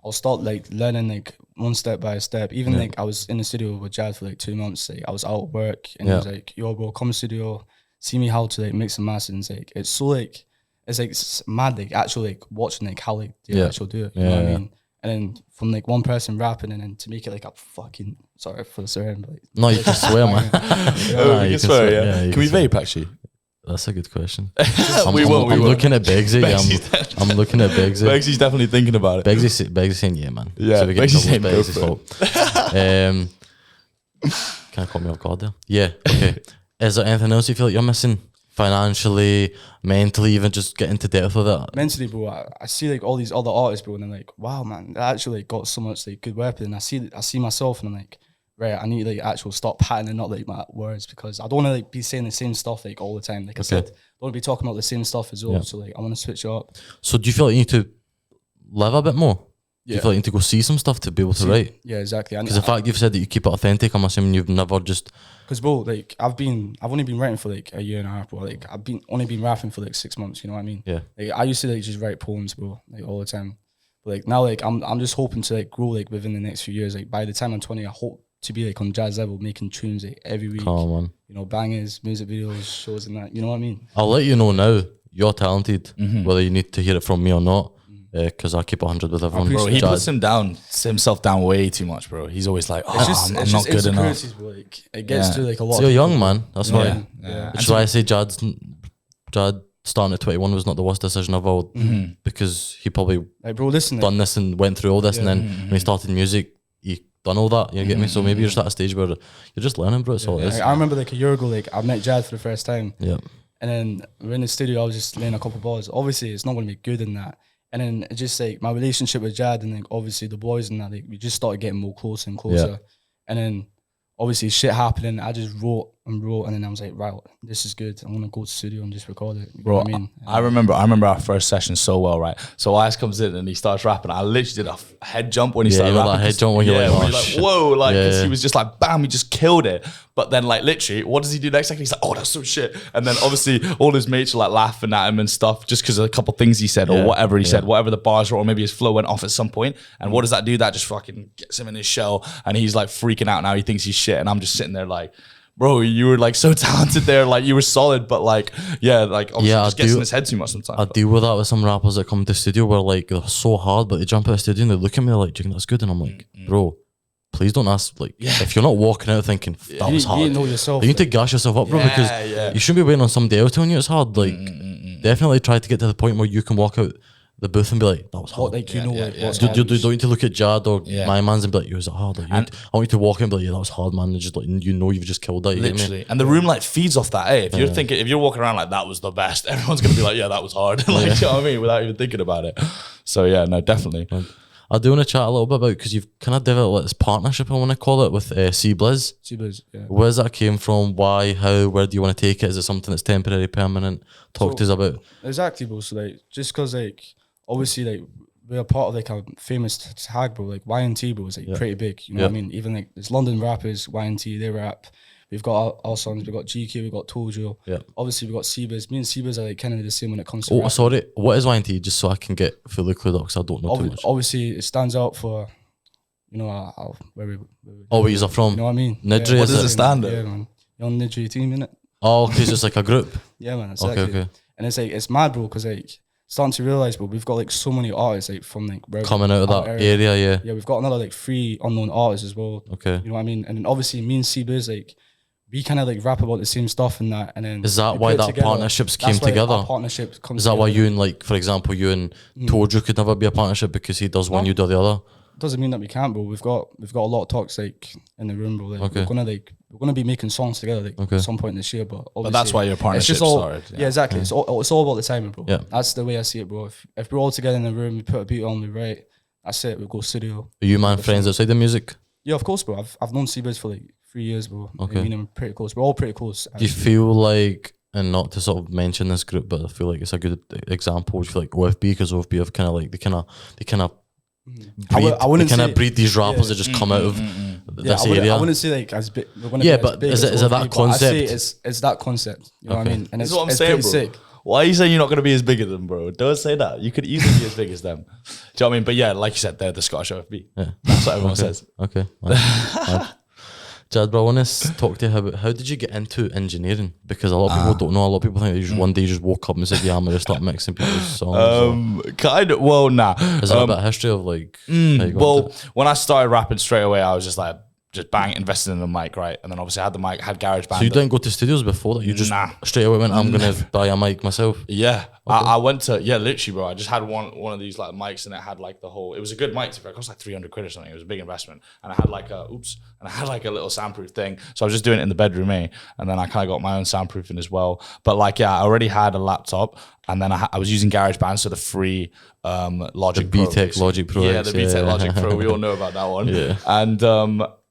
Speaker 2: I'll start like learning like one step by step. Even like I was in the studio with Jaad for like 2 months. Like I was out of work and he was like, "Yo, bro, come to the studio, see me how to like mix and master." And it's like it's mad, like actually like watching like how like they actually do it. You know what I mean? And then from like one person rapping and then to make it like a fucking, sorry for the swearing, but like,
Speaker 3: no, you can swear, man.
Speaker 4: You can swear, yeah. Can we vape actually?
Speaker 3: That's a good question.
Speaker 4: We won't.
Speaker 3: I'm looking at Begsy. I'm looking at Begsy.
Speaker 4: Begsy's definitely thinking about it.
Speaker 3: Begsy's saying yeah, man.
Speaker 4: Yeah,
Speaker 3: so we get
Speaker 4: Begsy's saying
Speaker 3: double
Speaker 4: go
Speaker 3: Begsy's fault. Can't call me off guard there. Yeah, okay. Is there anything else you feel like you're missing? Financially, mentally, even just get into depth with it?
Speaker 2: Mentally, bro, I see like all these other artists, bro, and I'm like, wow, man, they actually like, got so much like good weapon. And I see myself, and I'm like, right, I need to like actually stop patterning up like my words, because I don't want to like be saying the same stuff like all the time. Like I said, I don't want to be talking about the same stuff as well.
Speaker 3: Yeah.
Speaker 2: So like, I want to switch it up.
Speaker 3: So do you feel like you need to live a bit more? Do
Speaker 2: Yeah.
Speaker 3: you feel like you need to go see some stuff to be able to write?
Speaker 2: Yeah, exactly.
Speaker 3: Because the fact you've said that you keep it authentic, I'm assuming you've never just...
Speaker 2: Because bro, like I've only been writing for like a year and a half, bro. Like I've only been rapping for like 6 months. You know what I mean?
Speaker 3: Yeah.
Speaker 2: Like I used to like just write poems, bro, like all the time. But like now, like I'm just hoping to like grow like within the next few years. Like by the time I'm 20, I hope to be like on jazz level, making tunes like every week.
Speaker 3: Come on.
Speaker 2: You know, bangers, music videos, shows, and that. You know what I mean?
Speaker 3: I'll let you know now, you're talented, whether you need to hear it from me or not, because I keep 100 with everyone.
Speaker 4: Bro, he
Speaker 3: Jad,
Speaker 4: puts himself down way too much, bro. He's always like, oh, I'm not good enough.
Speaker 2: insecurities, bro. Like, it gets
Speaker 4: Yeah.
Speaker 2: to like a lot.
Speaker 3: So you're
Speaker 2: of
Speaker 3: young, man. That's why.
Speaker 2: Yeah.
Speaker 4: Yeah.
Speaker 3: Which is why I say Jad starting at 21 was not the worst decision of all, because he probably
Speaker 2: Like, bro, listen.
Speaker 3: done this and went through all this, and then when he started music, he done all that. You get me? So maybe you're just at a stage where you're just learning, bro. That's all it is.
Speaker 2: Like, I remember like a year ago, like I met Jaad for the first time.
Speaker 3: Yeah.
Speaker 2: And then we're in the studio, I was just laying a couple bars. Obviously, it's not going to be good in that. And then it just like my relationship with Jaad and like obviously the boys and that, like we just started getting more closer and closer.
Speaker 3: Yeah.
Speaker 2: And then obviously shit happening. I just wrote, and then I was like, right, this is good. I'm gonna go to the studio and just record it. You know
Speaker 4: Bro,
Speaker 2: what I mean?
Speaker 4: I remember our first session so well, right? So YS comes in and he starts rapping. I literally did a head jump when he started
Speaker 3: you know
Speaker 4: rapping.
Speaker 3: that head jump when you're like,
Speaker 4: when
Speaker 3: oh,
Speaker 4: you're
Speaker 3: shit.
Speaker 4: whoa, like, 'cause
Speaker 3: Yeah.
Speaker 4: he was just like, bam, he just killed it. But then, like, literally, what does he do next second? He's like, oh, that's so shit. And then obviously all his mates are like laughing at him and stuff just because of a couple things he said or
Speaker 3: Yeah,
Speaker 4: whatever he said, whatever the bars were, or maybe his flow went off at some point. And what does that do? That just fucking gets him in his shell and he's like freaking out now. He thinks he's shit. And I'm just sitting there like, bro, you were like so talented there, like you were solid, but like, yeah, like obviously just gets in his head too much sometimes.
Speaker 3: I deal with that with some rappers that come to the studio where like they're so hard, but they jump out of the studio and they look at me like, do you think that's good? And I'm like, bro, please don't ask. Like, if you're not walking out thinking that was hard,
Speaker 2: You know yourself.
Speaker 3: you need to gas yourself up, bro, because you shouldn't be waiting on somebody else telling you it's hard. Like, definitely try to get to the point where you can walk out the booth and be like, that was hard.
Speaker 2: What, like, you know, like, what's
Speaker 3: Don't
Speaker 2: hard.
Speaker 3: need to look at Jad or my man's and be like, was it hard? Like, I want you to walk in and be like, yeah, that was hard, man. And just like, you know, you've just killed that. You get me?
Speaker 4: Literally. And the room like feeds off that. If you're thinking, if you're walking around like that was the best, everyone's gonna be like, yeah, that was hard. Like, you know what I mean? Without even thinking about it. So yeah, no, definitely.
Speaker 3: I do want to chat a little bit about, because you've kind of developed this partnership, I want to call it, with C Blizz.
Speaker 2: C-Blizz, yeah.
Speaker 3: Where's that came from? Why? How? Where do you want to take it? Is it something that's temporary, permanent? Talk to us about.
Speaker 2: Exactly, bro. So like, just because like, obviously like we're a part of like a famous tag, bro. Like YNT, bro, is like pretty big. You know what I mean? Even like there's London rappers, YNT, they rap. We've got our songs. We've got GK. We've got Tojo. Yeah. Obviously, we've got C-Blizz. Me and C-Blizz are like kind of the same when it comes to.
Speaker 3: Oh, sorry. What is YNT? Just so I can get fully clued up, because I don't know too much.
Speaker 2: Obviously, it stands out for, you know, where we
Speaker 3: Oh, where you're from?
Speaker 2: you know what I mean?
Speaker 3: Nidri,
Speaker 4: What
Speaker 3: is
Speaker 4: does it stand
Speaker 2: Yeah,
Speaker 4: at?
Speaker 2: man. You're on Nidri team, innit?
Speaker 3: Oh, okay, so it's like a group.
Speaker 2: Yeah, man. Exactly.
Speaker 3: Okay.
Speaker 2: And it's like it's mad, bro, because like starting to realize, bro, we've got like so many artists like from like wherever-
Speaker 3: Coming out of
Speaker 2: our
Speaker 3: that area, yeah.
Speaker 2: Yeah, we've got another like 3 unknown artists as well.
Speaker 3: Okay.
Speaker 2: You know what I mean? And then obviously me and C-Blizz, like we kind of like rap about the same stuff and that. And then
Speaker 3: Is that
Speaker 2: we
Speaker 3: why
Speaker 2: put it
Speaker 3: that
Speaker 2: together.
Speaker 3: partnerships
Speaker 2: That's
Speaker 3: came
Speaker 2: why
Speaker 3: together?
Speaker 2: our partnership comes
Speaker 3: Is that why
Speaker 2: together.
Speaker 3: you and, like, for example, you and Tojo could never be a partnership because he does one, you do the other?
Speaker 2: Doesn't mean that we can't, bro. We've got a lot of talks like in the room, bro. Like,
Speaker 3: Okay.
Speaker 2: we're gonna be making songs together like
Speaker 3: Okay.
Speaker 2: at some point this year. But obviously,
Speaker 4: that's why your
Speaker 2: it's
Speaker 4: partnership
Speaker 2: just all,
Speaker 4: started, yeah.
Speaker 2: Yeah, exactly. It's all about the timing, bro.
Speaker 3: Yeah.
Speaker 2: That's the way I see it, bro. If we're all together in the room, we put a beat on, we write. That's it. We go studio.
Speaker 3: Are you, man, friends outside the music?
Speaker 2: Yeah, of course, bro. I've known C-Blizz for like 3 years, bro.
Speaker 3: Okay.
Speaker 2: I mean, I'm pretty close. We're all pretty close.
Speaker 3: Do you feel like, and not to sort of mention this group, but I feel like it's a good example. Do you feel like OFB, because OFB have kind of like, they kind of
Speaker 2: I wouldn't say-
Speaker 3: breed these rappers that just come out of this area.
Speaker 2: I wouldn't say like as big. We're gonna
Speaker 3: Yeah,
Speaker 2: be
Speaker 3: but
Speaker 2: as big
Speaker 3: is
Speaker 2: as
Speaker 3: it that
Speaker 2: OFB, but I
Speaker 3: concept?
Speaker 2: say it's that concept. You know what I
Speaker 3: Okay.
Speaker 2: mean? And
Speaker 4: This
Speaker 2: it's
Speaker 4: is what I'm
Speaker 2: it's
Speaker 4: saying,
Speaker 2: pretty
Speaker 4: bro.
Speaker 2: sick.
Speaker 4: Why are you saying you're not going to be as big as them, bro? Don't say that. You could easily be as big as them. Do you know what I mean? But yeah, like you said, they're the Scottish OFB.
Speaker 3: Yeah.
Speaker 4: That's what everyone says.
Speaker 3: Okay. Mad. Jad, bro, I want to talk to you about how did you get into engineering? Because a lot of people don't know. A lot of people think that you just one day you just woke up and said, yeah, I'm going to start mixing people's songs.
Speaker 4: Kind of. Well, nah.
Speaker 3: Is there a bit of history of like... how you got
Speaker 4: Well,
Speaker 3: into it?
Speaker 4: when I started rapping straight away, I was just like just bang, invested in the mic, right? And then obviously I had the mic, had GarageBand.
Speaker 3: So you didn't go to studios before that? You just straight away went, I'm going to buy a mic myself?
Speaker 4: Yeah. I went to, literally, bro. I just had one of these like mics and it had like the whole, it was a good mic. It cost like 300 quid or something. It was a big investment. And I had like a little soundproof thing. So I was just doing it in the bedroom, And then I kind of got my own soundproofing as well. But like, I already had a laptop and then I was using GarageBand. So the free Logic Pro.
Speaker 3: BTEC Logic Pro.
Speaker 4: Yeah, the BTEC Logic Pro. We all know about that one. Yeah.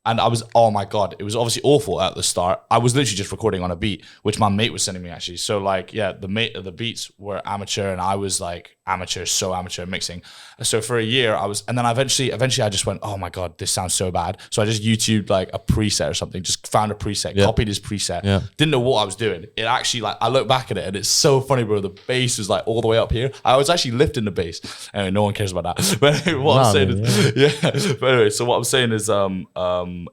Speaker 4: And I was, oh my God, it was obviously awful at the start. I was literally just recording on a beat, which my mate was sending me actually. So like, the beats were amateur and I was like so amateur mixing. So for a year and then eventually I just went, oh my God, this sounds so bad. So I just YouTubed like a preset or something, just found a preset, copied his preset. Didn't know what I was doing. It actually like, I look back at it and it's so funny, bro. The bass was like all the way up here. I was actually lifting the bass. Anyway, no one cares about that. But anyway, I'm saying is, But anyway, so what I'm saying is,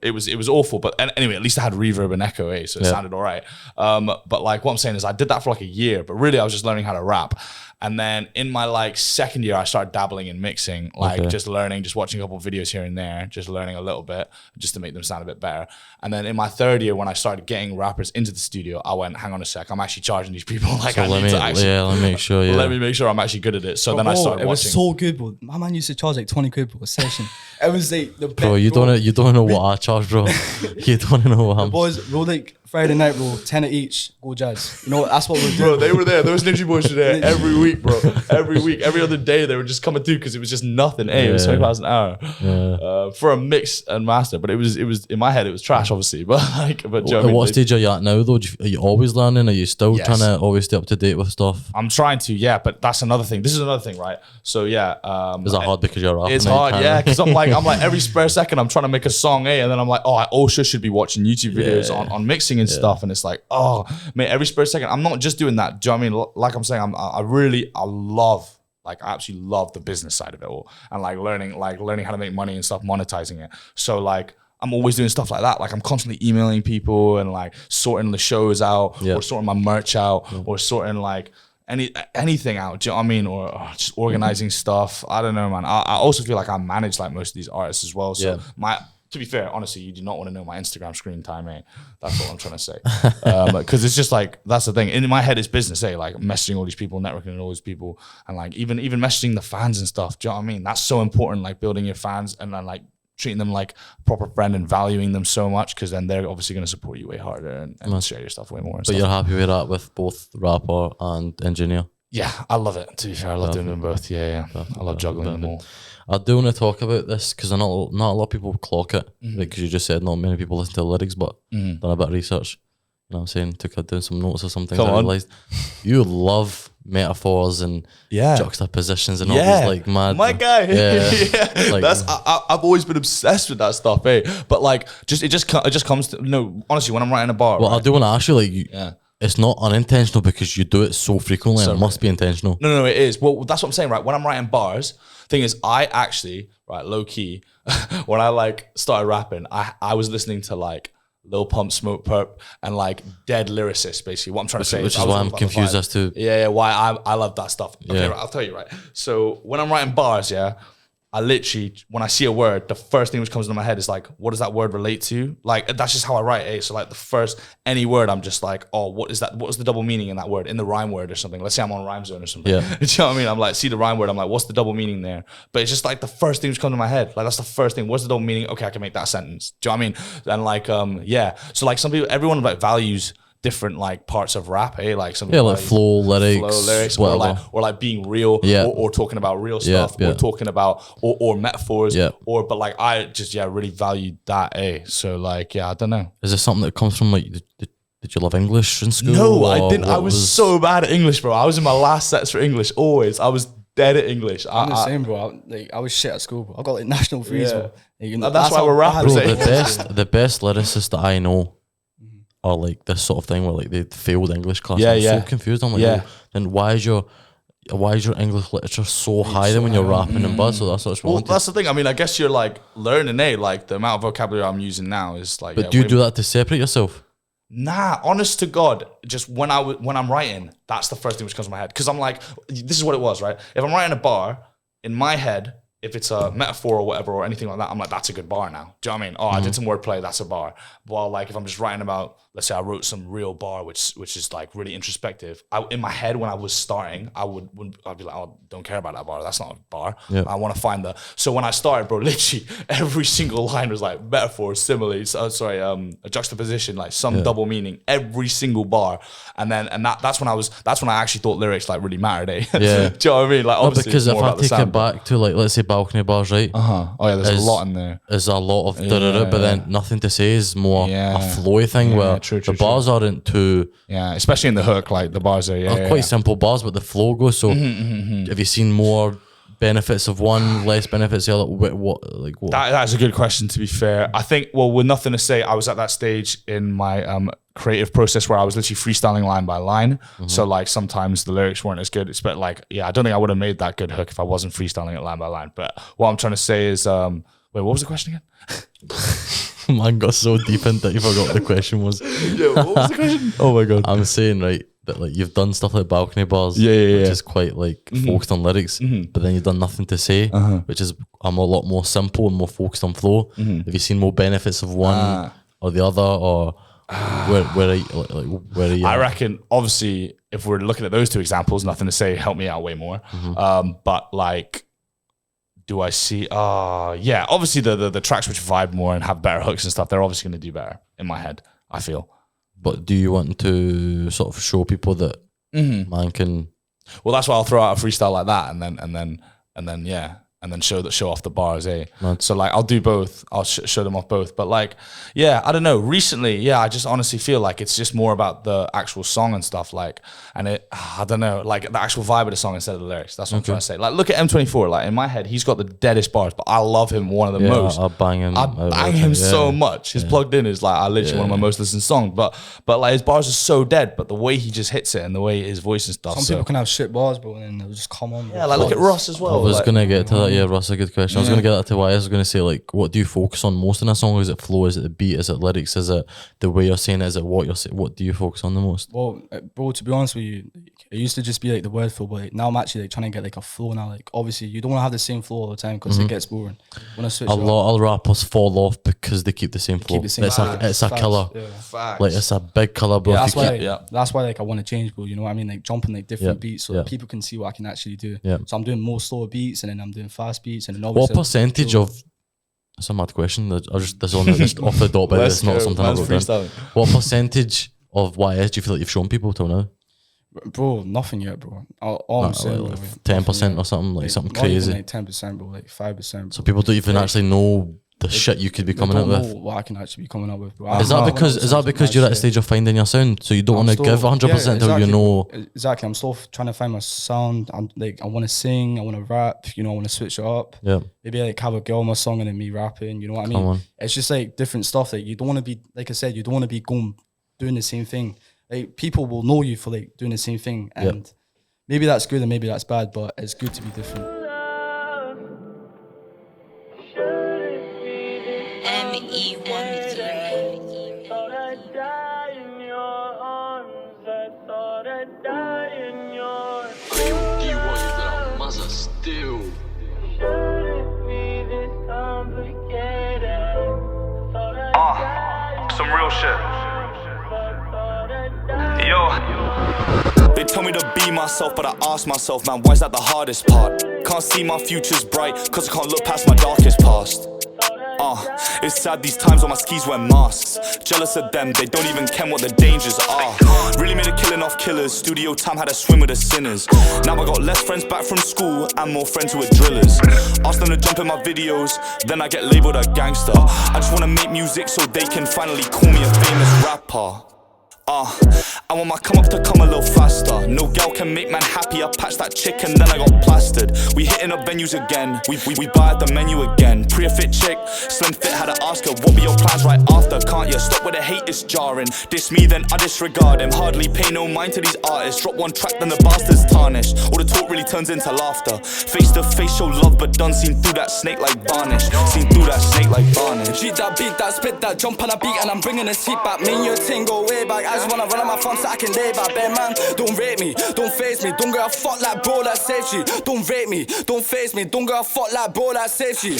Speaker 4: it was awful, but anyway, at least I had reverb and echo, so it sounded all right. But like what I'm saying is I did that for like a year, but really I was just learning how to rap. And then in my like second year, I started dabbling in mixing, like just learning, just watching a couple of videos here and there, just learning a little bit, just to make them sound a bit better. And then in my third year, when I started getting rappers into the studio, I went, hang on a sec, I'm actually charging these people. Like
Speaker 3: so let me make sure.
Speaker 4: Let me make sure I'm actually good at it. So then I started watching.
Speaker 2: It was so good, bro. My man used to charge like 20 quid per session. It was like the
Speaker 3: bro, you don't know what I charge, bro. You don't know what I'm.
Speaker 2: The boys, bro, like Friday night, bro, 10 each, go Jazz. You know, that's what we're doing.
Speaker 4: Bro, they were there. Those Ninja boys were there every week, bro. Every week, every other day, they were just coming through because it was just nothing. It was £20 an hour for a mix and master. But it was in my head, it was trash, obviously. But like, but
Speaker 3: at what stage are you at now, though? Are you always learning? Are you still trying to always stay up to date with stuff?
Speaker 4: I'm trying to, but that's another thing. This is another thing, right? So is that
Speaker 3: hard because you're rapping?
Speaker 4: It's hard, because I'm like every spare second I'm trying to make a song, and then I'm like, I also should be watching YouTube videos on mixing and stuff, and it's like, oh, mate, every spare second I'm not just doing that. Do you know what I mean? Like I'm saying, I love. Like I absolutely love the business side of it all, and like learning how to make money and stuff, monetizing it. So like I'm always doing stuff like that. Like I'm constantly emailing people and like sorting the shows out, or sorting my merch out, or sorting like anything out. Do you know what I mean? Or just organizing stuff. I don't know, man. I also feel like I manage like most of these artists as well. So to be fair, honestly, you do not want to know my Instagram screen time, That's what I'm trying to say. Because it's just like, that's the thing. In my head, it's business, Like messaging all these people, networking with all these people, and like even messaging the fans and stuff. Do you know what I mean? That's so important, like building your fans and then like treating them like a proper friend and valuing them so much, because then they're obviously going to support you way harder and share your stuff way more.
Speaker 3: But you're happy with that with both rapper and engineer?
Speaker 4: Yeah, I love it. To be fair, I love doing them both. Yeah. I love juggling them all.
Speaker 3: I do want to talk about this because not a lot of people clock it. Because you just said not many people listen to the lyrics, but done a bit of research. You know what I'm saying? Took down some notes or something. I realised you love metaphors and juxtapositions and all these like mad.
Speaker 4: My guy.
Speaker 3: Like,
Speaker 4: that's I've always been obsessed with that stuff, But like, it just comes to honestly, when I'm writing a bar.
Speaker 3: Well, I do want to ask you, like, it's not unintentional because you do it so frequently. So it must be intentional.
Speaker 4: No, it is. Well, that's what I'm saying, right? When I'm writing bars, thing is, I actually, right, low key, when I like started rapping, I was listening to like Lil Pump, Smoke Perp, and like dead lyricists, basically. What I'm trying to say,
Speaker 3: which is why I'm confused as to
Speaker 4: why I love that stuff. Okay, right, I'll tell you, right. So when I'm writing bars, I literally, when I see a word, the first thing which comes into my head is like, what does that word relate to? Like, that's just how I write, So like the first, any word, I'm just like, oh, what is that? What was the double meaning in that word? In the rhyme word or something. Let's say I'm on Rhyme Zone or something. Do you know what I mean? I'm like, see the rhyme word. I'm like, what's the double meaning there? But it's just like the first thing which comes to my head. Like, that's the first thing. What's the double meaning? Okay, I can make that sentence. Do you know what I mean? And like, So like some people, everyone like values different like parts of rap, like some
Speaker 3: like flow, lyrics,
Speaker 4: or like being real, or talking about real stuff, or talking about or metaphors, but like I just really valued that, So like I don't know.
Speaker 3: Is there something that comes from like did you love English in school?
Speaker 4: No, I didn't. I was so bad at English, bro. I was in my last sets for English always. I was dead at English.
Speaker 2: I'm the same, bro. I was shit at school, bro. I got like national threes, bro.
Speaker 4: That's why we're rappers.
Speaker 3: Bro, the best lyricists that I know are like this sort of thing where like they failed English class. I'm so confused. I'm like, then why is your English literature so high then when you're rapping and buzz? So that's what's wrong.
Speaker 4: Well, that's the thing. I mean, I guess you're like learning, like the amount of vocabulary I'm using now is like.
Speaker 3: But do you do that to separate yourself?
Speaker 4: Nah, honest to God, just when I'm writing, that's the first thing which comes to my head. Because I'm like, this is what it was, right? If I'm writing a bar, in my head, if it's a metaphor or whatever or anything like that, I'm like, that's a good bar now. Do you know what I mean? Oh, I did some wordplay, that's a bar. While like if I'm just writing about, let's say I wrote some real bar, which is like really introspective. In my head when I was starting, I'd be like, oh, don't care about that bar. That's not a bar.
Speaker 3: Yep.
Speaker 4: I want to find so when I started, bro, literally every single line was like metaphor, simile, a juxtaposition, like some double meaning, every single bar. And that's when I actually thought lyrics like really mattered. Eh?
Speaker 3: Yeah.
Speaker 4: Do you know what I mean? Like obviously
Speaker 3: because
Speaker 4: it's
Speaker 3: if
Speaker 4: more
Speaker 3: I
Speaker 4: about the
Speaker 3: take it
Speaker 4: sound.
Speaker 3: back to like, let's say balcony bars, right?
Speaker 4: Oh yeah, there's a lot in there.
Speaker 3: There's a lot of but then nothing to say is more a flowy thing where the bars aren't too.
Speaker 4: Yeah, especially in the hook, like the bars are
Speaker 3: quite simple bars, but the flow goes. So have you seen more benefits of one, less benefits of the other? What?
Speaker 4: That's a good question, to be fair. I think, well, with nothing to say, I was at that stage in my creative process where I was literally freestyling line by line. So like sometimes the lyrics weren't as good. But like, yeah, I don't think I would have made that good hook if I wasn't freestyling it line by line. But what I'm trying to say is, wait, what was the question again?
Speaker 3: Man got so deep into it, you forgot what the question was.
Speaker 4: Yeah, what was the question? Oh my God.
Speaker 3: I'm saying, right, that like you've done stuff like balcony bars, which is quite like focused on lyrics, but then you've done nothing to say, which is a lot more simple and more focused on flow. Have you seen more benefits of one or the other, or where are you, where are you?
Speaker 4: I reckon, obviously, if we're looking at those two examples, nothing to say helped me out way more. But like, do I see? Yeah, obviously the tracks which vibe more and have better hooks and stuff, they're obviously going to do better in my head, I feel.
Speaker 3: But do you want to sort of show people that man can?
Speaker 4: Well, that's why I'll throw out a freestyle like that, and then show off the bars, eh?
Speaker 3: Mad.
Speaker 4: So like I'll do both. I'll show them off both. But like, yeah, I don't know. Recently, I just honestly feel like it's just more about the actual song and stuff. Like, and I don't know, like the actual vibe of the song instead of the lyrics. That's what I'm trying to say. Like, look at M24. Like in my head, he's got the deadest bars, but I love him one of the most.
Speaker 3: I bang him.
Speaker 4: I bang him so much. His Plugged In is like literally one of my most listened songs. But like his bars are so dead. But the way he just hits it and the way his voice and stuff.
Speaker 2: Some people can have shit bars, but then they'll just come on.
Speaker 4: Yeah, like look at Ross as well.
Speaker 3: I was
Speaker 4: like,
Speaker 3: gonna get to that. Yeah, Ross, a good question. I was gonna get that to YS. I was gonna say, like, what do you focus on most in a song? Is it flow? Is it the beat? Is it lyrics? Is it the way you're saying it? Is it what you're saying? What do you focus on the most?
Speaker 2: Well, bro, to be honest with you, it used to just be like the word flow, but like, now I'm actually like trying to get like a flow now. Like obviously, you don't want to have the same flow all the time because it gets boring. When I switch
Speaker 3: A lot of rappers fall off because they keep the same flow.
Speaker 2: Keep the same
Speaker 3: It's
Speaker 2: flow.
Speaker 3: a killer.
Speaker 4: Facts.
Speaker 3: Like it's a big killer, bro.
Speaker 2: Yeah,
Speaker 3: If you keep-
Speaker 2: that's why like I want to change, bro. You know what I mean? Like jumping like different
Speaker 3: Yeah,
Speaker 2: beats so
Speaker 3: yeah.
Speaker 2: that people can see what I can actually do.
Speaker 3: Yeah.
Speaker 2: So I'm doing more slower beats and then I'm doing fast beats and then
Speaker 3: What
Speaker 2: obviously
Speaker 3: percentage of? That's a mad question. This on this off the dot, but it's not something I wrote down. What percentage of YS do you feel like you've shown people till now?
Speaker 2: bro, nothing yet, bro. All I'm saying,
Speaker 3: Like
Speaker 2: bro,
Speaker 3: 10% or something, like something
Speaker 2: not even
Speaker 3: crazy.
Speaker 2: like 10%, bro, like 5%.
Speaker 3: So people don't even actually know the shit you could be coming
Speaker 2: They
Speaker 3: out
Speaker 2: don't
Speaker 3: with.
Speaker 2: know what I can actually be coming up with, bro.
Speaker 3: Is that because you're at a stage of finding your sound, so you don't want to give 100% till you know?
Speaker 2: Exactly. I'm still trying to find my sound. I'm like, I want to sing, I want to rap, you know, I want to switch it up.
Speaker 3: Yeah.
Speaker 2: Maybe like have a girl on my song and then me rapping, you know what I mean?
Speaker 3: Come on.
Speaker 2: It's just like different stuff. Like you don't want to be, like I said, you don't want to be doing the same thing. Like people will know you for like doing the same thing, and maybe that's good and maybe that's bad, but it's good to be different.
Speaker 1: Some real shit. Yo. They tell me to be myself, but I ask myself, man, why is that the hardest part? Can't see my future's bright, cause I can't look past my darkest past. It's sad these times when my skis wear masks. Jealous of them, they don't even care what the dangers are. Really made a killing off killers. Studio time had a swim with the sinners. Now I got less friends back from school and more friends who are drillers. Ask them to jump in my videos, then I get labelled a gangster. I just wanna make music so they can finally call me a famous rapper. I want my come up to come a little faster. No girl can make man happy. I patched that chick and then I got plastered. We hitting up venues again. We buy at the menu again. Pre-fit chick, slim fit, had to ask her what be your plans right after. Can't you stop with the hate, it's jarring. Diss me then I disregard him. Hardly pay no mind to these artists. Drop one track then the bastards tarnish. All the talk really turns into laughter. Face to face show love but done. Seen through that snake like varnish. Seen through that snake like varnish.
Speaker 5: G that beat that spit that jump on a beat and I'm bringing the seat back. Me and your ting go way back as
Speaker 1: just wanna run on my phone so I can live. I bet man, don't rate me, don't phase me. Don't give a fuck like bro that saves you. Don't rate me, don't phase me. Don't give a fuck like bro that saves you.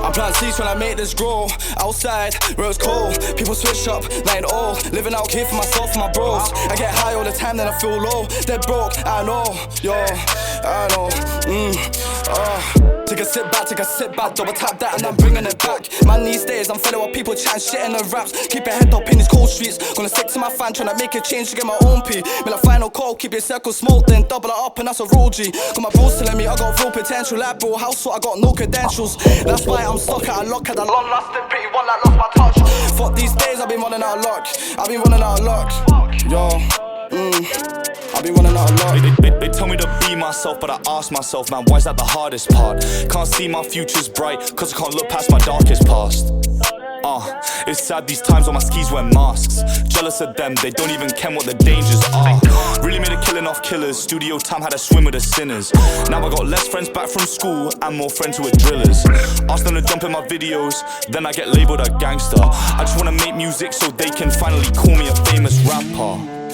Speaker 1: I'm planting seeds when I make this grow. Outside, where it's cold, people switch up, night and all. Living out here for myself and my bros. I get high all the time, then I feel low. They're broke, I know, yo, I know. Take a sit back, double tap that and I'm bringing it back. Man, these days I'm fed up with people chatting shit in the raps. Keep your head up in these cold streets. Gonna stick to my fan, tryna make a change to get my own P. Be like final call, keep your circle small, then double it up and that's a roll G. Got my bros telling me I got real potential, like bro, house so I got no credentials. That's why I'm stuck at a lock at a long lasting pretty one that lost my touch. Fuck these days, I've been running out of luck. I've been running out of luck, yo. I've been running out of luck. They tell me to be myself, but I ask myself, man, why is that the hardest part? Can't see my future's bright, cause I can't look past my darkest past. It's sad these times when my skis wear masks. Jealous of them, they don't even care what the dangers are. Really made a killing off killers. Studio time had a swim with the sinners. Now I got less friends back from school and more friends who are drillers. Ask them to jump in my videos, then I get labelled a gangster. I just wanna make music so they can finally call me a famous rapper.